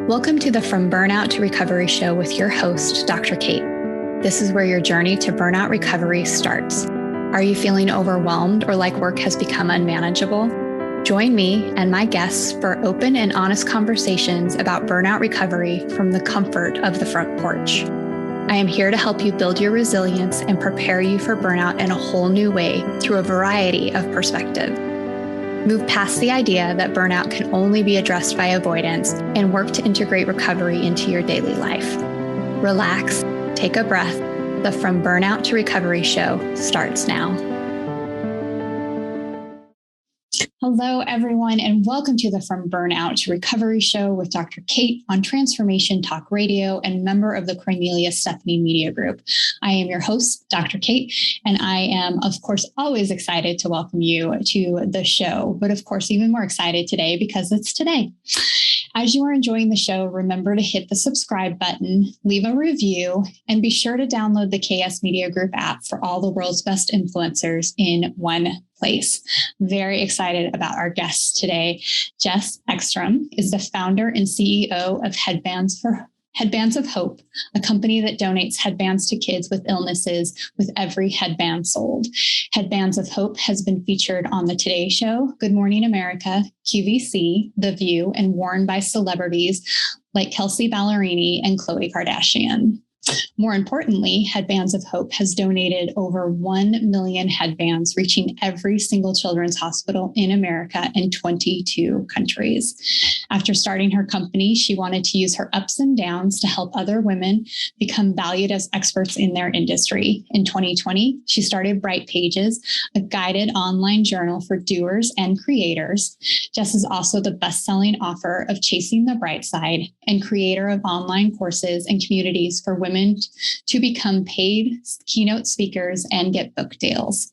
Welcome to the From Burnout to Recovery show with your host, Dr. Kate. This is where your journey to burnout recovery starts. Are you feeling overwhelmed or like work has become unmanageable? Join me and my guests for open and honest conversations about burnout recovery from the comfort of the front porch. I am here to help you build your resilience and prepare you for burnout in a whole new way through a variety of perspectives. Move past the idea that burnout can only be addressed by avoidance and work to integrate recovery into your daily life. Relax, take a breath. The From Burnout to Recovery show starts now. Hello, everyone, and welcome to the From Burnout to Recovery show with Dr. Kate on Transformation Talk Radio and member of the Cornelia Stephanie Media Group. I am your host, Dr. Kate, and I am, of course, always excited to welcome you to the show, but of course, even more excited today because it's today. As you are enjoying the show, remember to hit the subscribe button, leave a review, and be sure to download the KS Media Group app for all the world's best influencers in one place. Very excited about our guest today. Jess Ekstrom is the founder and CEO of Headbands of Hope, a company that donates headbands to kids with illnesses with every headband sold. Headbands of Hope has been featured on The Today Show, Good Morning America, QVC, The View, and worn by celebrities like Kelsey Ballerini and Khloe Kardashian. More importantly, Headbands of Hope has donated over 1 million headbands, reaching every single children's hospital in America in 22 countries. After starting her company, she wanted to use her ups and downs to help other women become valued as experts in their industry. In 2020, she started Bright Pages, a guided online journal for doers and creators. Jess is also the best-selling author of Chasing the Bright Side and creator of online courses and communities for women to become paid keynote speakers and get book deals.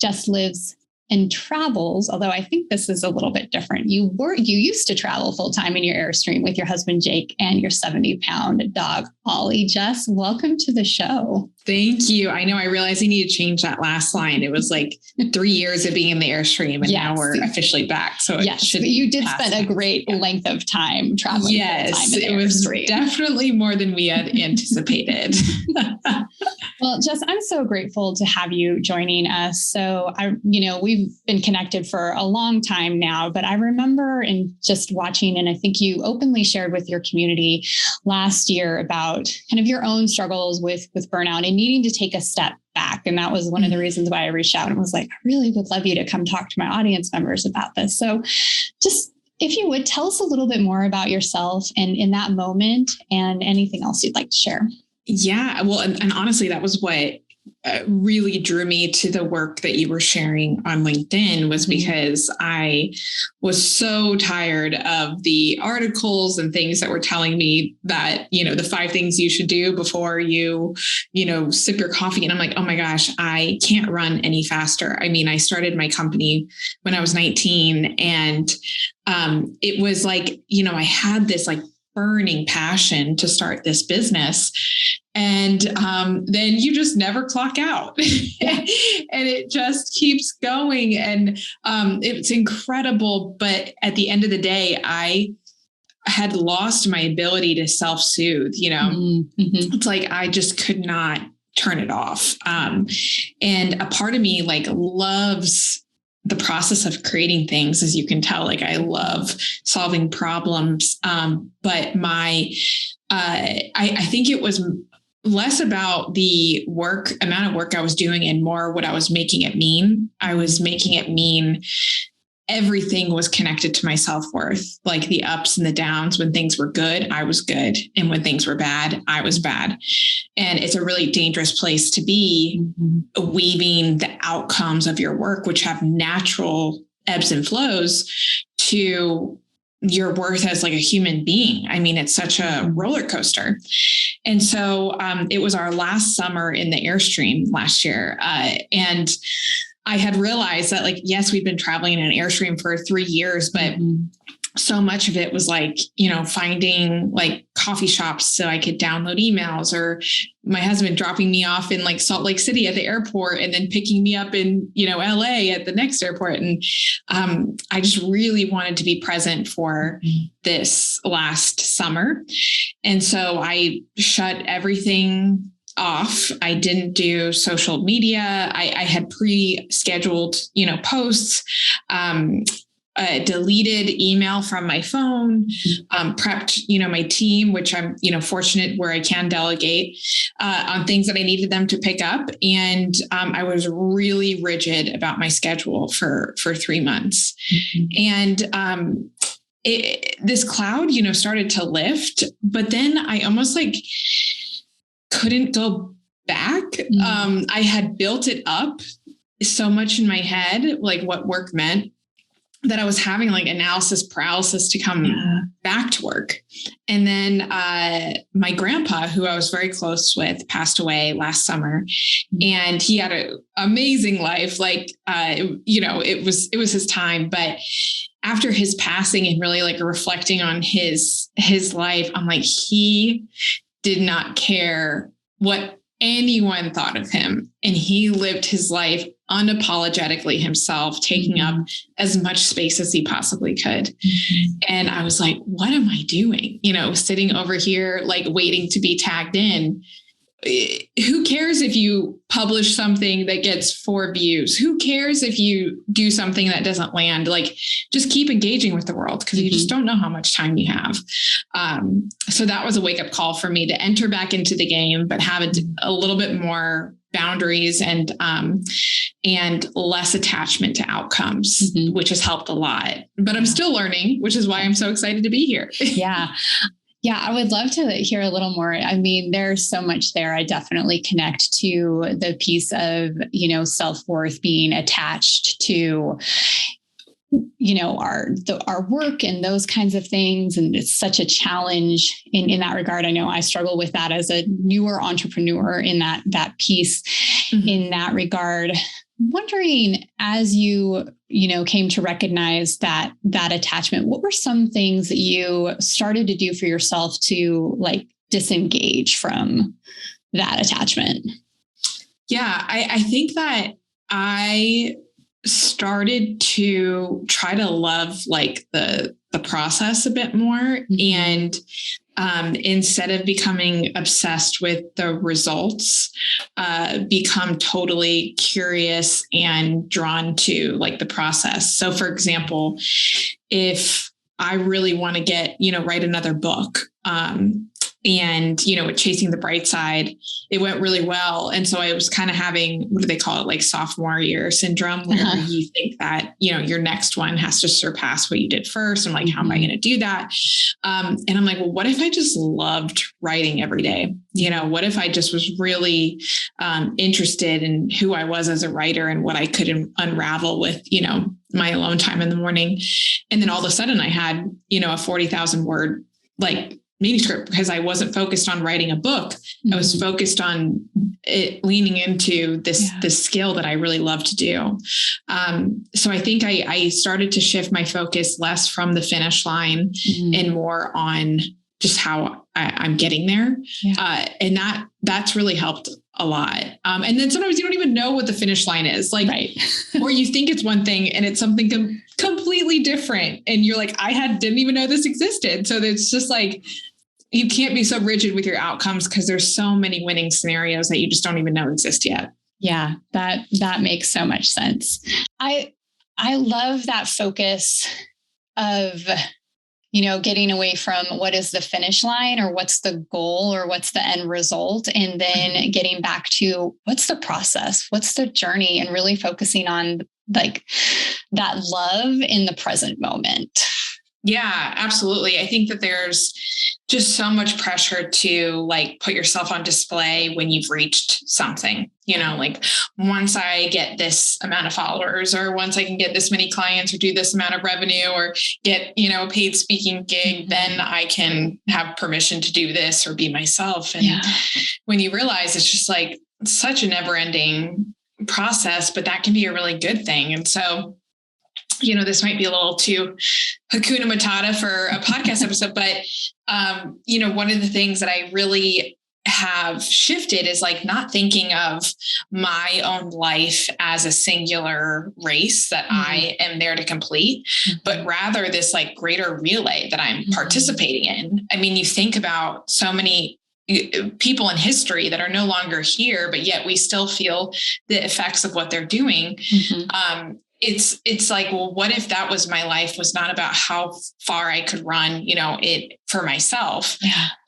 Jess lives and travels, although I think this is a little bit different. You used to travel full-time in your Airstream with your husband, Jake, and your 70-pound dog, Ollie. Jess, welcome to the show. Thank you. I know I realized I need to change that last line. It was like 3 years of being in the Airstream and now we're officially back. So yes, but you did spend a great length of time traveling. Yes, it was definitely more than we had anticipated. Well, Jess, I'm so grateful to have you joining us. So we've been connected for a long time now, but I remember in just watching, and I think you openly shared with your community last year about kind of your own struggles with burnout and needing to take a step back. And that was one of the reasons why I reached out and was like, I really would love you to come talk to my audience members about this. So just, if you would, tell us a little bit more about yourself and in that moment and anything else you'd like to share. Yeah, well, and honestly, that was what really drew me to the work that you were sharing on LinkedIn, was because I was so tired of the articles and things that were telling me that, the 5 things you should do before you, sip your coffee. And I'm like, oh my gosh, I can't run any faster. I mean, I started my company when I was 19 and it was like, I had this like burning passion to start this business. And then you just never clock out and it just keeps going. And it's incredible. But at the end of the day, I had lost my ability to self-soothe, It's like, I just could not turn it off. And a part of me loves the process of creating things, as you can tell. Like, I love solving problems. But I think it was less about the amount of work I was doing and more what I was making it mean. I was making it mean everything was connected to my self-worth, like the ups and the downs. When things were good, I was good. And when things were bad, I was bad. And it's a really dangerous place to be, weaving the outcomes of your work, which have natural ebbs and flows, to your worth as like a human being. I mean, it's such a roller coaster. And so it was our last summer in the Airstream last year. And I had realized that like, yes, we'd been traveling in an Airstream for 3 years, but so much of it was like, finding like coffee shops so I could download emails, or my husband dropping me off in like Salt Lake City at the airport and then picking me up in, LA at the next airport. And I just really wanted to be present for this last summer. And so I shut everything off. I didn't do social media. I had pre-scheduled, posts, deleted email from my phone, prepped, my team, which I'm, fortunate where I can delegate on things that I needed them to pick up. And I was really rigid about my schedule for 3 months. And this cloud, started to lift, but then I almost like couldn't go back. I had built it up so much in my head, like what work meant, that I was having like analysis paralysis to come back to work. And then my grandpa, who I was very close with, passed away last summer, and he had an amazing life. Like, it was his time, but after his passing and really like reflecting on his life, I'm like, he did not care what anyone thought of him. And he lived his life unapologetically himself, taking up as much space as he possibly could. And I was like, what am I doing? Sitting over here, like waiting to be tagged in. Who cares if you publish something that gets 4 views? Who cares if you do something that doesn't land? Like, just keep engaging with the world, because you just don't know how much time you have. So that was a wake up call for me to enter back into the game, but have a little bit more boundaries and less attachment to outcomes, which has helped a lot. But I'm still learning, which is why I'm so excited to be here. Yeah, I would love to hear a little more. I mean, there's so much there. I definitely connect to the piece of, self-worth being attached to, our work and those kinds of things. And it's such a challenge in that regard. I know I struggle with that as a newer entrepreneur in that piece in that regard. Wondering, as you came to recognize that attachment, what were some things that you started to do for yourself to like disengage from that attachment? Yeah, I think that I started to try to love like the process a bit more. And instead of becoming obsessed with the results, become totally curious and drawn to like the process. So for example, if I really want to get, write another book, and, with Chasing the Bright Side, it went really well. And so I was kind of having, what do they call it? Like sophomore year syndrome, where you think that, your next one has to surpass what you did first. I'm like, how am I going to do that? And I'm like, well, what if I just loved writing every day? What if I just was really interested in who I was as a writer and what I could unravel with, my alone time in the morning. And then all of a sudden I had, a 40,000 word, like, manuscript, because I wasn't focused on writing a book. I was focused on it, leaning into this skill that I really love to do. So I think I started to shift my focus less from the finish line and more on just how I'm getting there. And that's really helped a lot. And then sometimes you don't even know what the finish line is, like, or you think it's one thing and it's something completely different. And you're like, didn't even know this existed. So it's just like, you can't be so rigid with your outcomes, because there's so many winning scenarios that you just don't even know exist yet. Yeah, that makes so much sense. I love that focus of, getting away from what is the finish line or what's the goal or what's the end result, and then getting back to what's the process, what's the journey, and really focusing on like that love in the present moment. Yeah, absolutely. I think that there's just so much pressure to like put yourself on display when you've reached something, like once I get this amount of followers, or once I can get this many clients, or do this amount of revenue, or get, a paid speaking gig, then I can have permission to do this or be myself. And when you realize it's just like such a never ending process, but that can be a really good thing. And so, this might be a little too Hakuna Matata for a podcast episode, but, one of the things that I really have shifted is like not thinking of my own life as a singular race that I am there to complete, but rather this like greater relay that I'm participating in. I mean, you think about so many people in history that are no longer here, but yet we still feel the effects of what they're doing. It's like, well, what if that was my life was not about how far I could run, it for myself,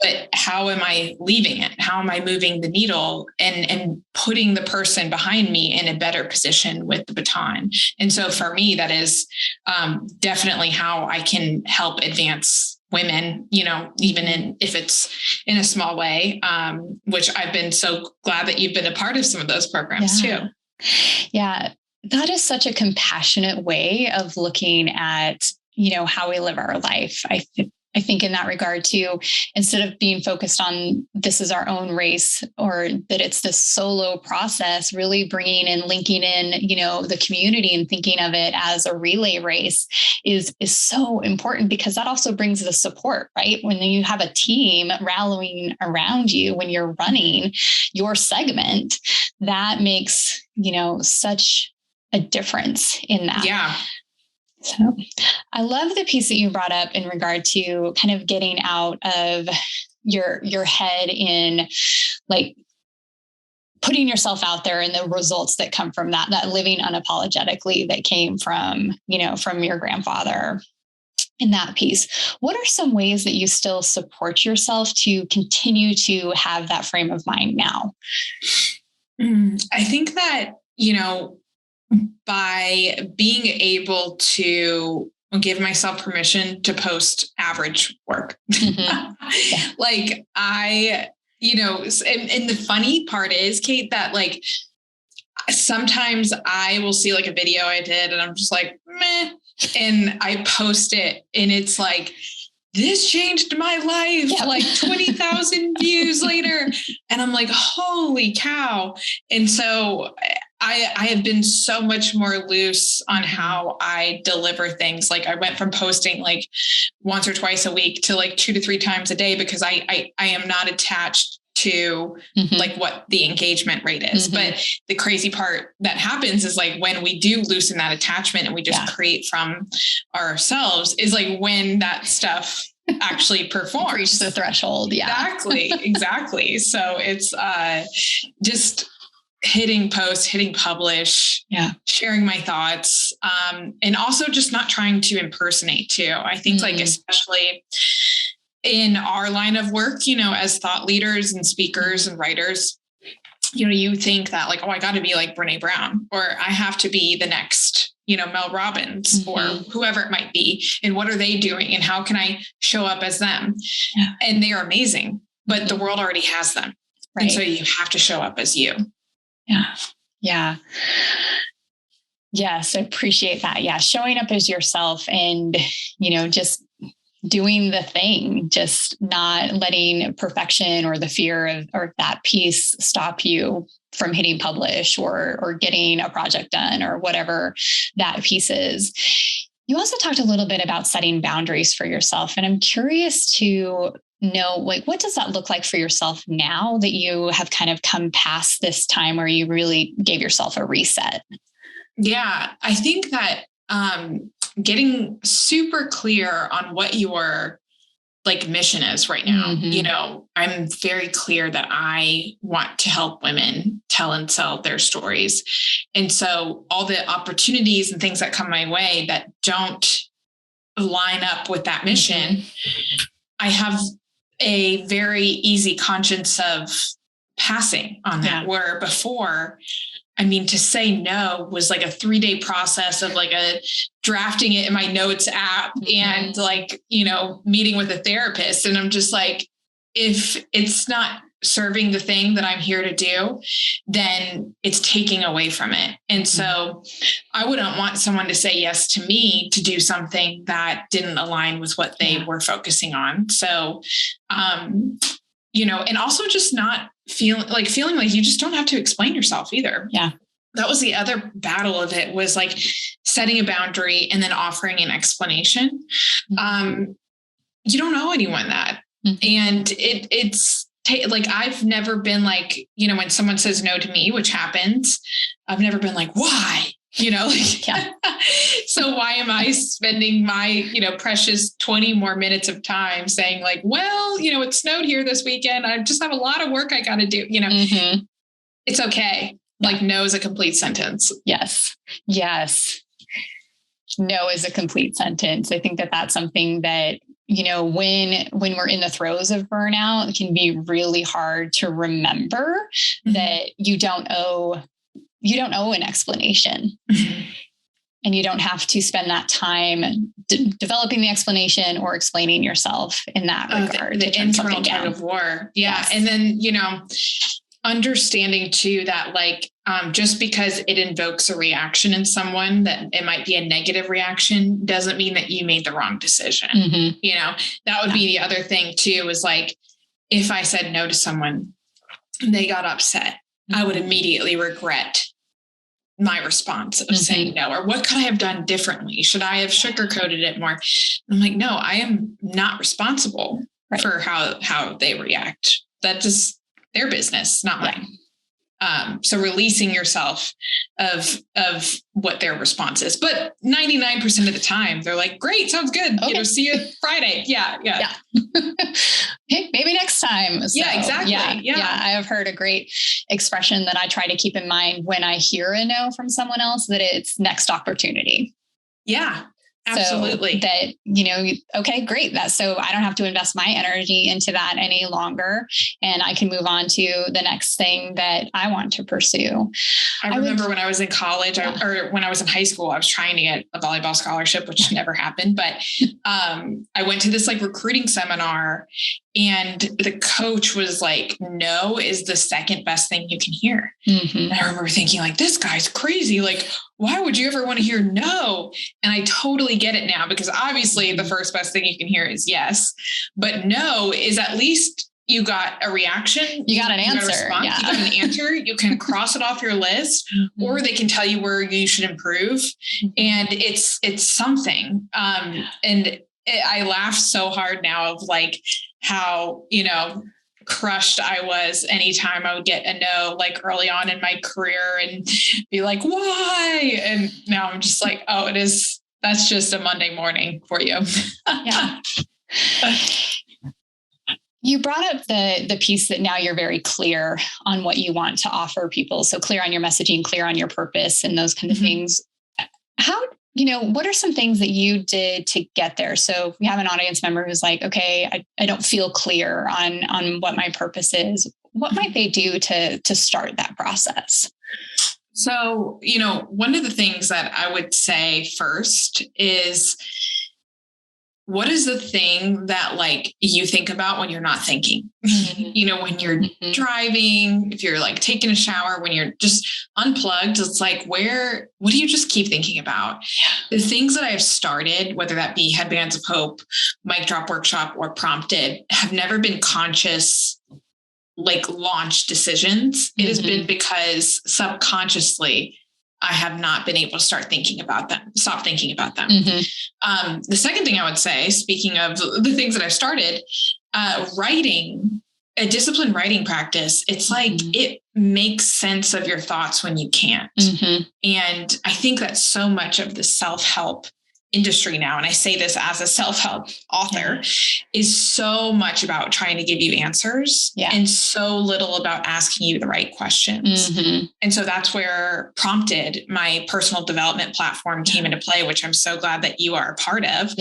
but how am I leaving it? How am I moving the needle and putting the person behind me in a better position with the baton? And so for me, that is definitely how I can help advance women, even if it's in a small way, which I've been so glad that you've been a part of some of those programs too. Yeah. That is such a compassionate way of looking at, how we live our life. I think in that regard too, instead of being focused on this is our own race or that it's this solo process, really bringing and linking in, the community and thinking of it as a relay race is so important, because that also brings the support, right? When you have a team rallying around you, when you're running your segment, that makes, such a difference in that. Yeah. So I love the piece that you brought up in regard to kind of getting out of your head in like putting yourself out there and the results that come from that living unapologetically that came from, from your grandfather in that piece. What are some ways that you still support yourself to continue to have that frame of mind now? I think that, by being able to give myself permission to post average work. Like and the funny part is, Kate, that like sometimes I will see like a video I did and I'm just like, meh, and I post it and it's like, this changed my life, like 20,000 views later. And I'm like, holy cow. And so I have been so much more loose on how I deliver things. Like I went from posting like once or twice a week to like 2 to 3 times a day, because I am not attached to like what the engagement rate is. But the crazy part that happens is like when we do loosen that attachment and we just create from ourselves is like when that stuff actually performs. Reach the threshold. Yeah. Exactly. So it's just hitting post, hitting publish, sharing my thoughts, and also just not trying to impersonate too. I think like, especially in our line of work, as thought leaders and speakers and writers, you think that like, oh, I got to be like Brene Brown, or I have to be the next, Mel Robbins or whoever it might be. And what are they doing? And how can I show up as them? Yeah. And they are amazing, but the world already has them. Right. And so you have to show up as you. Yeah. Yeah. Yes. I appreciate that. Yeah. Showing up as yourself and, just doing the thing, just not letting perfection or the fear of or that piece stop you from hitting publish or getting a project done or whatever that piece is. You also talked a little bit about setting boundaries for yourself. And I'm curious to know, like, what does that look like for yourself now that you have kind of come past this time where you really gave yourself a reset? Yeah, I think that getting super clear on what your like mission is right now. I'm very clear that I want to help women tell and sell their stories. And so all the opportunities and things that come my way that don't line up with that mission, I have a very easy conscience of passing on that, where before, to say no was like a 3-day process of like drafting it in my notes app and like, meeting with a therapist. And I'm just like, if it's not serving the thing that I'm here to do, then it's taking away from it. And so I wouldn't want someone to say yes to me to do something that didn't align with what they were focusing on. So, and also just not feeling like you just don't have to explain yourself either. Yeah. that was the other battle of it, was like setting a boundary and then offering an explanation. You don't owe anyone that. And it's like, I've never been like, when someone says no to me, which happens, I've never been like, why? So why am I spending my, precious 20 more minutes of time saying like, well, it snowed here this weekend. I just have a lot of work I got to do, It's okay. Like, no is a complete sentence. Yes. No is a complete sentence. I think that that's something that, when we're in the throes of burnout, it can be really hard to remember that you don't owe an explanation. And you don't have to spend that time developing the explanation or explaining yourself in that regard. The internal tug of war. Yeah. Yes. And then, understanding too, that like, just because it invokes a reaction in someone, that it might be a negative reaction, doesn't mean that you made the wrong decision. That would be the other thing too, is like, if I said no to someone and they got upset, I would immediately regret my response of saying no, or what could I have done differently? Should I have sugarcoated it more? I'm like, no, I am not responsible for how they react. That's just their business, not mine. So releasing yourself of what their response is, but 99% of the time they're like, great, sounds good. Okay. See you Friday. Yeah. Hey, maybe next time. So, yeah, exactly. Yeah. I have heard a great expression that I try to keep in mind when I hear a no from someone else, that it's next opportunity. Yeah. Absolutely. So that, okay, great. So I don't have to invest my energy into that any longer. And I can move on to the next thing that I want to pursue. I remember when I was in college or when I was in high school, I was trying to get a volleyball scholarship, which never happened. But I went to this like recruiting seminar, and the coach was like, no is the second best thing you can hear. And I remember thinking like, this guy's crazy. Like, why would you ever want to hear no? And I totally get it now, because obviously the first best thing you can hear is yes, but no is at least you got a reaction. You got an answer. You got an answer. You can cross it off your list, or they can tell you where you should improve. And it's something. I laugh so hard now of like how, crushed I was anytime I would get a no, like early on in my career, and be like, why? And now I'm just like, oh, that's just a Monday morning for you. Yeah. You brought up the piece that now you're very clear on what you want to offer people. So clear on your messaging, clear on your purpose, and those kind of things. How, what are some things that you did to get there? So if we have an audience member who's like, okay, I don't feel clear on what my purpose is, what might they do to start that process? So, one of the things that I would say first is, what is the thing that like you think about when you're not thinking? When you're driving, if you're like taking a shower, when you're just unplugged, it's like, what do you just keep thinking about? The things that I've started, whether that be Headbands of Hope, Mic Drop Workshop, or Prompted, have never been conscious, like launch decisions. It has been because subconsciously I have not been able to stop thinking about them. The second thing I would say, speaking of the things that I've started, writing, a disciplined writing practice, it's like it makes sense of your thoughts when you can't. And I think that so much of the self-help industry now, and I say this as a self-help author, is so much about trying to give you answers and so little about asking you the right questions. And so that's where Prompted, my personal development platform, came into play, which I'm so glad that you are a part of,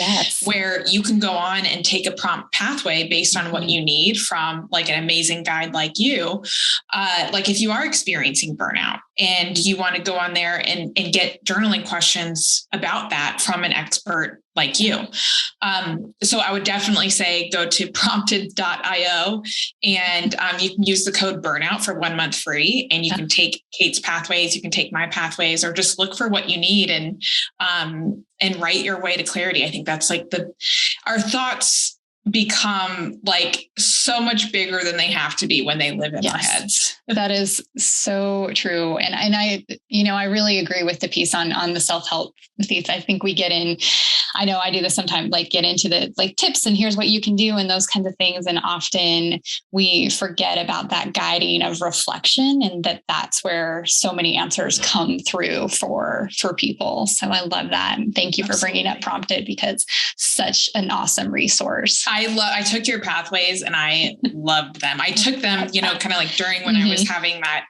where you can go on and take a prompt pathway based on what you need from like an amazing guide like you. Like if you are experiencing burnout and you want to go on there and get journaling questions about that from an expert like you. So I would definitely say go to prompted.io, and you can use the code burnout for 1 month free, and you can take Kate's pathways, you can take my pathways, or just look for what you need and write your way to clarity. I think that's like our thoughts Mm-hmm. become like so much bigger than they have to be when they live in our heads. That is so true. And I, I really agree with the piece on the self-help piece. I think we get in, I know I do this sometimes, like get into the like tips and here's what you can do and those kinds of things. And often we forget about that guiding of reflection, and that's where so many answers come through for people. So I love that. And thank you for bringing up Prompted, because such an awesome resource. I took your pathways and I loved them. I took them, kind of like during when I was having that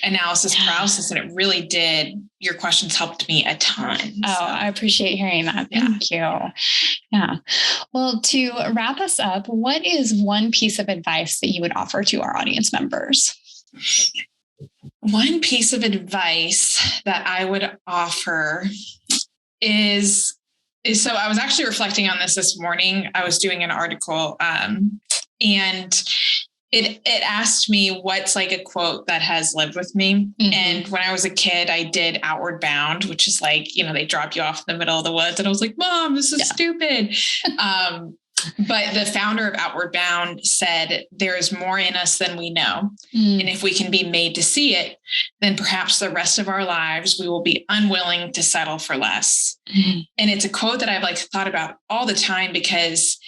analysis paralysis, and it really did. Your questions helped me a ton. Oh, so. I appreciate hearing that. Thank you. Yeah. Well, to wrap us up, what is one piece of advice that you would offer to our audience members? One piece of advice that I would offer is so I was actually reflecting on this morning. I was doing an article and it asked me what's like a quote that has lived with me. Mm-hmm. And when I was a kid, I did Outward Bound, which is like, they drop you off in the middle of the woods. And I was like, Mom, this is stupid. But the founder of Outward Bound said, there is more in us than we know. Mm. And if we can be made to see it, then perhaps the rest of our lives, we will be unwilling to settle for less. Mm. And it's a quote that I've like thought about all the time, because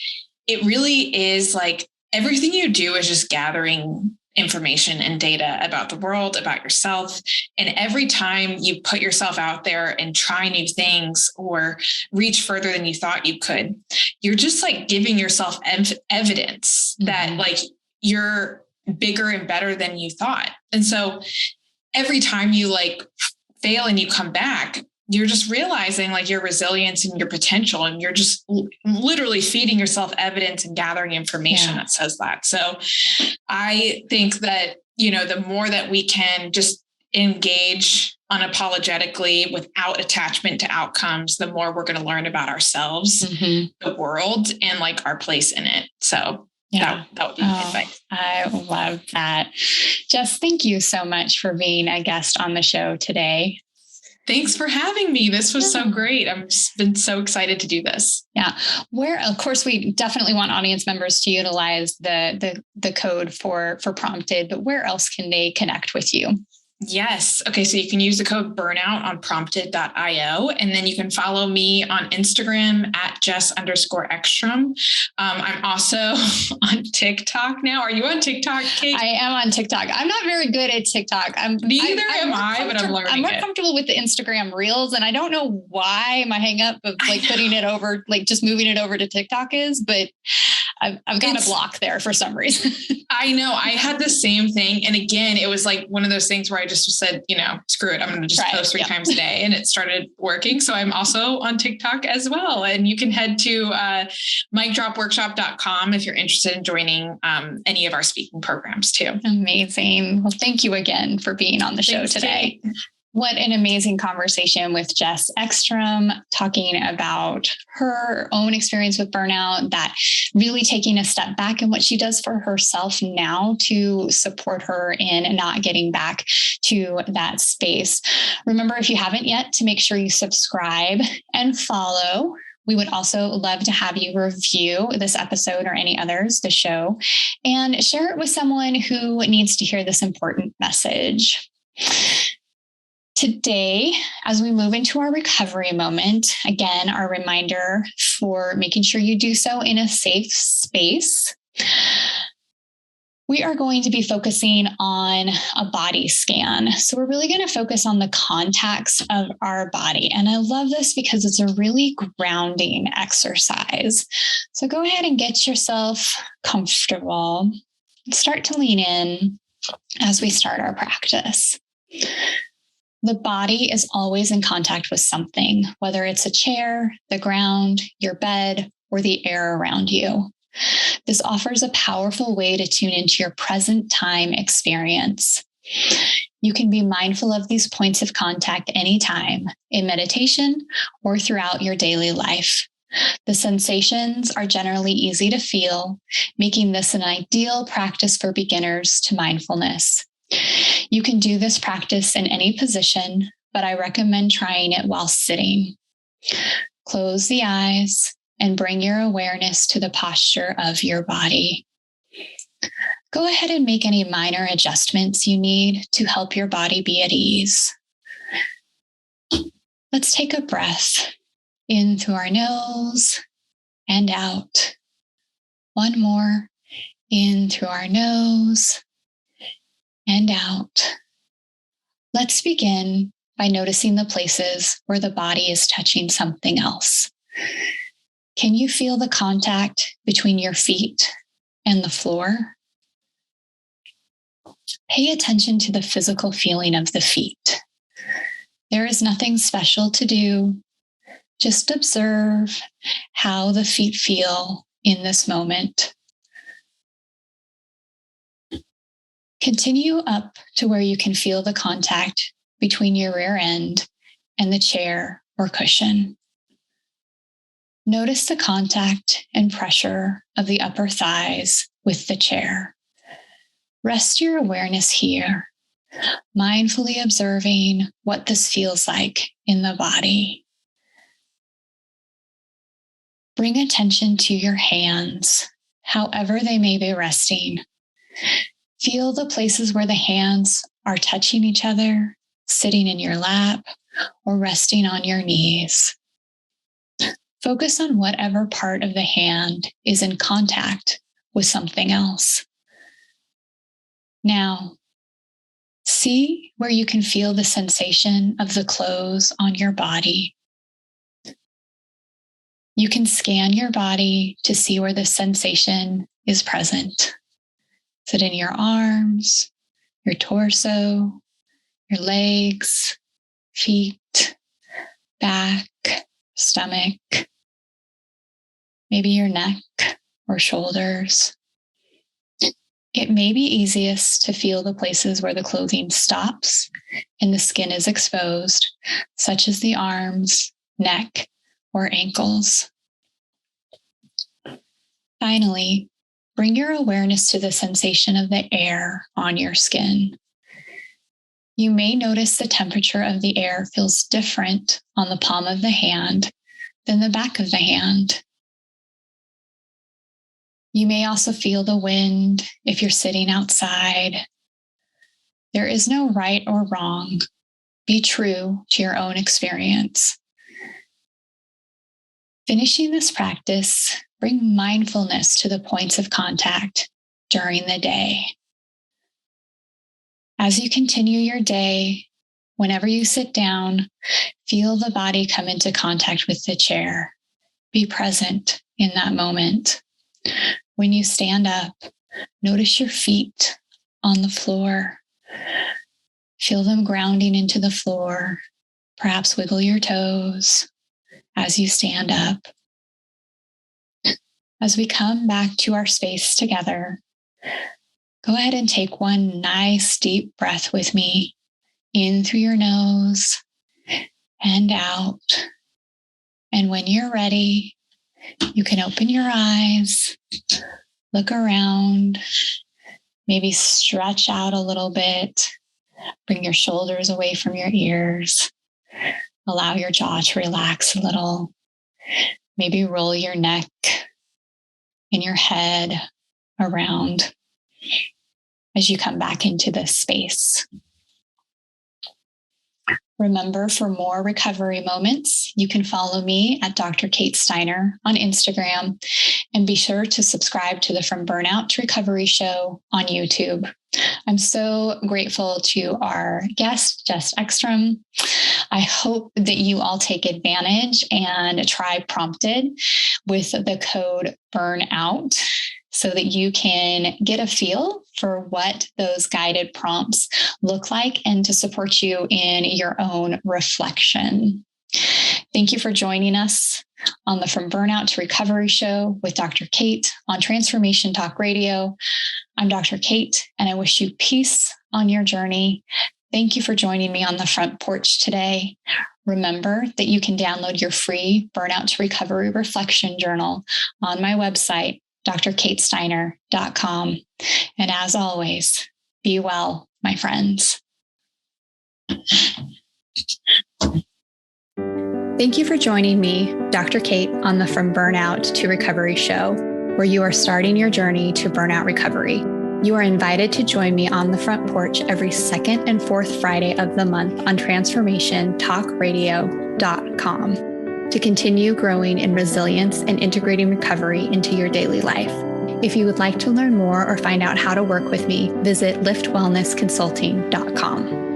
it really is like everything you do is just gathering information and data about the world, about yourself. And every time you put yourself out there and try new things or reach further than you thought you could, you're just like giving yourself evidence that like you're bigger and better than you thought. And so every time you like fail and you come back, you're just realizing like your resilience and your potential, and you're just literally feeding yourself evidence and gathering information that says that. So I think that, the more that we can just engage unapologetically without attachment to outcomes, the more we're going to learn about ourselves, the world, and like our place in it. So that would be my advice. I love that. Jess, thank you so much for being a guest on the show today. Thanks for having me. This was so great. I've been so excited to do this. Yeah. Where, of course, we definitely want audience members to utilize the code for Prompted, but where else can they connect with you? Yes. Okay. So you can use the code Burnout on prompted.io. And then you can follow me on Instagram at Jess_Ekstrom. I'm also on TikTok now. Are you on TikTok, Kate? I am on TikTok. I'm not very good at TikTok. Neither am I, but I'm learning. I'm more comfortable with the Instagram Reels. And I don't know why my hang up of like putting it over, like just moving it over to TikTok is, but I've got a block there for some reason. I know. I had the same thing. And again, it was like one of those things where I just said, screw it. I'm going to just post 3 times a day. And it started working. So I'm also on TikTok as well. And you can head to micdropworkshop.com if you're interested in joining any of our speaking programs too. Amazing. Well, thank you again for being on the show today. Kate. What an amazing conversation with Jess Ekstrom, talking about her own experience with burnout, that really taking a step back and what she does for herself now to support her in not getting back to that space. Remember, if you haven't yet, to make sure you subscribe and follow. We would also love to have you review this episode or any others, the show, and share it with someone who needs to hear this important message. Today, as we move into our recovery moment, again, our reminder for making sure you do so in a safe space. We are going to be focusing on a body scan. So we're really going to focus on the contacts of our body. And I love this because it's a really grounding exercise. So go ahead and get yourself comfortable. Start to lean in as we start our practice. The body is always in contact with something, whether it's a chair, the ground, your bed, or the air around you. This offers a powerful way to tune into your present time experience. You can be mindful of these points of contact anytime, in meditation or throughout your daily life. The sensations are generally easy to feel, making this an ideal practice for beginners to mindfulness. You can do this practice in any position, but I recommend trying it while sitting. Close the eyes and bring your awareness to the posture of your body. Go ahead and make any minor adjustments you need to help your body be at ease. Let's take a breath in through our nose and out. One more, in through our nose and out. Let's begin by noticing the places where the body is touching something else. Can you feel the contact between your feet and the floor? Pay attention to the physical feeling of the feet. There is nothing special to do. Just observe how the feet feel in this moment. Continue up to where you can feel the contact between your rear end and the chair or cushion. Notice the contact and pressure of the upper thighs with the chair. Rest your awareness here, mindfully observing what this feels like in the body. Bring attention to your hands, however they may be resting. Feel the places where the hands are touching each other, sitting in your lap, or resting on your knees. Focus on whatever part of the hand is in contact with something else. Now, see where you can feel the sensation of the clothes on your body. You can scan your body to see where the sensation is present. Is it in your arms, your torso, your legs, feet, back, stomach, maybe your neck or shoulders? It may be easiest to feel the places where the clothing stops and the skin is exposed, such as the arms, neck, or ankles. Finally, bring your awareness to the sensation of the air on your skin. You may notice the temperature of the air feels different on the palm of the hand than the back of the hand. You may also feel the wind if you're sitting outside. There is no right or wrong. Be true to your own experience. Finishing this practice, bring mindfulness to the points of contact during the day. As you continue your day, whenever you sit down, feel the body come into contact with the chair. Be present in that moment. When you stand up, notice your feet on the floor. Feel them grounding into the floor. Perhaps wiggle your toes as you stand up. As we come back to our space together, go ahead and take one nice deep breath with me, in through your nose and out. And when you're ready, you can open your eyes, look around, maybe stretch out a little bit, bring your shoulders away from your ears, allow your jaw to relax a little, maybe roll your neck and your head around as you come back into this space. Remember, for more recovery moments, you can follow me at Dr. Kate Steiner on Instagram, and be sure to subscribe to the From Burnout to Recovery show on YouTube. I'm so grateful to our guest, Jess Ekstrom. I hope that you all take advantage and try Prompted with the code Burnout, so that you can get a feel for what those guided prompts look like and to support you in your own reflection. Thank you for joining us on the From Burnout to Recovery show with Dr. Kate on Transformation Talk Radio. I'm Dr. Kate, and I wish you peace on your journey. Thank you for joining me on the front porch today. Remember that you can download your free Burnout to Recovery Reflection Journal on my website, drkatesteiner.com. And as always, be well, my friends. Thank you for joining me, Dr. Kate, on the From Burnout to Recovery show, where you are starting your journey to burnout recovery. You are invited to join me on the front porch every second and fourth Friday of the month on transformationtalkradio.com to continue growing in resilience and integrating recovery into your daily life. If you would like to learn more or find out how to work with me, visit liftwellnessconsulting.com.